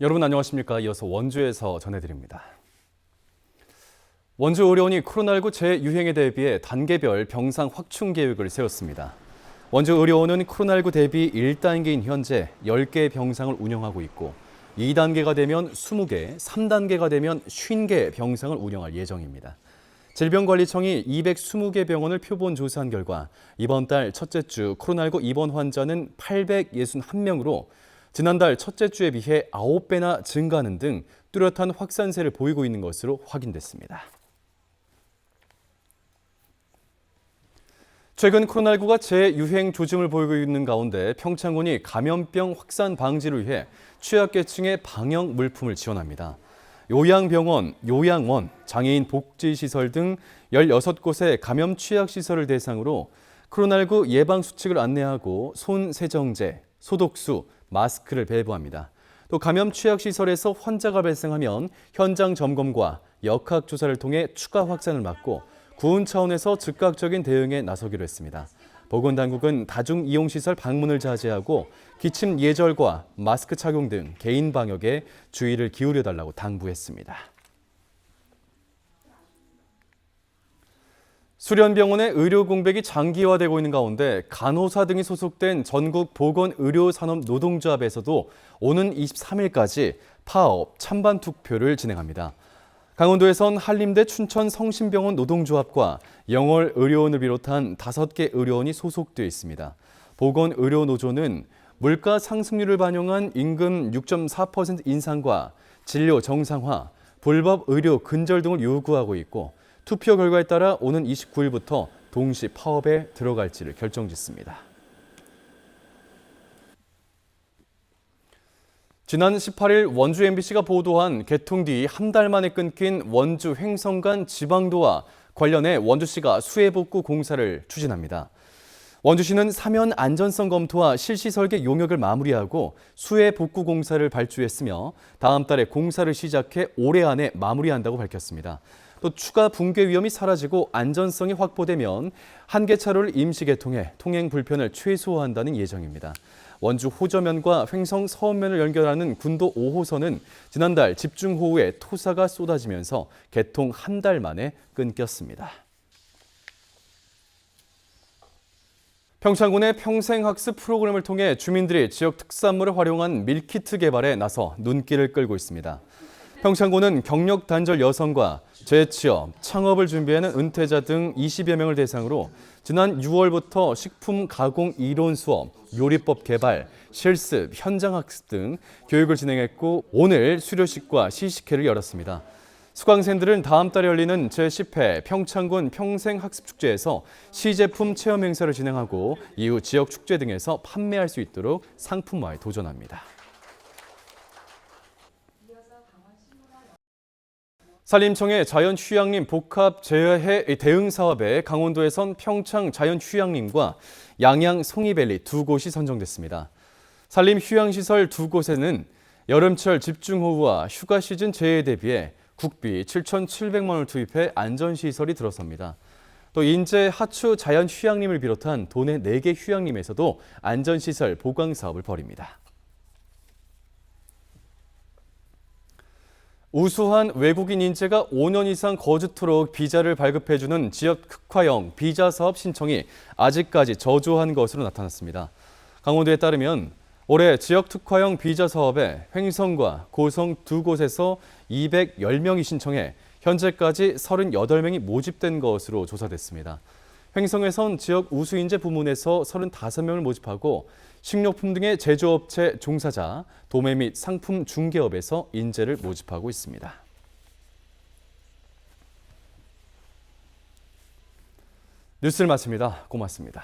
여러분 안녕하십니까? 이어서 원주에서 전해드립니다. 원주의료원이 코로나19 재유행에 대비해 단계별 병상 확충 계획을 세웠습니다. 원주의료원은 코로나19 대비 1단계인 현재 10개의 병상을 운영하고 있고 2단계가 되면 20개, 3단계가 되면 50개 병상을 운영할 예정입니다. 질병관리청이 220개 병원을 표본 조사한 결과 이번 달 첫째 주 코로나19 입원 환자는 861명으로 지난달 첫째 주에 비해 9배나 증가하는 등 뚜렷한 확산세를 보이고 있는 것으로 확인됐습니다. 최근 코로나19가 재유행 조짐을 보이고 있는 가운데 평창군이 감염병 확산 방지를 위해 취약계층의 방역 물품을 지원합니다. 요양병원, 요양원, 장애인 복지시설 등 16곳의 감염 취약시설을 대상으로 코로나19 예방수칙을 안내하고 손 세정제, 소독수, 마스크를 배부합니다. 또 감염 취약시설에서 환자가 발생하면 현장 점검과 역학조사를 통해 추가 확산을 막고 구은 차원에서 즉각적인 대응에 나서기로 했습니다. 보건당국은 다중이용시설 방문을 자제하고 기침 예절과 마스크 착용 등 개인 방역에 주의를 기울여달라고 당부했습니다. 수련병원의 의료 공백이 장기화되고 있는 가운데 간호사 등이 소속된 전국 보건의료산업노동조합에서도 오는 23일까지 파업, 찬반 투표를 진행합니다. 강원도에선 한림대 춘천성심병원 노동조합과 영월의료원을 비롯한 5개 의료원이 소속되어 있습니다. 보건의료노조는 물가 상승률을 반영한 임금 6.4% 인상과 진료 정상화, 불법 의료 근절 등을 요구하고 있고 투표 결과에 따라 오는 29일부터 동시 파업에 들어갈지를 결정짓습니다. 지난 18일 원주 MBC가 보도한 개통 뒤 한 달 만에 끊긴 원주 횡성 간 지방도와 관련해 원주시가 수해복구 공사를 추진합니다. 원주시는 사면 안전성 검토와 실시 설계 용역을 마무리하고 수해복구 공사를 발주했으며 다음 달에 공사를 시작해 올해 안에 마무리한다고 밝혔습니다. 또 추가 붕괴 위험이 사라지고 안전성이 확보되면 한 개 차로를 임시 개통해 통행 불편을 최소화한다는 예정입니다. 원주 호저면과 횡성 서원면을 연결하는 군도 5호선은 지난달 집중호우에 토사가 쏟아지면서 개통 한 달 만에 끊겼습니다. 평창군의 평생학습 프로그램을 통해 주민들이 지역 특산물을 활용한 밀키트 개발에 나서 눈길을 끌고 있습니다. 평창군은 경력 단절 여성과 재취업, 창업을 준비하는 은퇴자 등 20여 명을 대상으로 지난 6월부터 식품 가공 이론 수업, 요리법 개발, 실습, 현장 학습 등 교육을 진행했고 오늘 수료식과 시식회를 열었습니다. 수강생들은 다음 달에 열리는 제10회 평창군 평생학습축제에서 시제품 체험 행사를 진행하고 이후 지역 축제 등에서 판매할 수 있도록 상품화에 도전합니다. 산림청의 자연휴양림 복합 재해 대응 사업에 강원도에선 평창 자연휴양림과 양양 송이밸리 두 곳이 선정됐습니다. 산림휴양시설 두 곳에는 여름철 집중호우와 휴가 시즌 재해에 대비해 국비 7,700만 원을 투입해 안전시설이 들어섭니다. 또 인제 하추 자연휴양림을 비롯한 도내 4개 휴양림에서도 안전시설 보강 사업을 벌입니다. 우수한 외국인 인재가 5년 이상 거주토록 비자를 발급해주는 지역 특화형 비자 사업 신청이 아직까지 저조한 것으로 나타났습니다. 강원도에 따르면 올해 지역 특화형 비자 사업에 횡성과 고성 두 곳에서 210명이 신청해 현재까지 38명이 모집된 것으로 조사됐습니다. 횡성에선 지역 우수인재 부문에서 35명을 모집하고 식료품 등의 제조업체 종사자, 도매 및 상품 중개업에서 인재를 모집하고 있습니다. 뉴스를 마칩니다. 고맙습니다.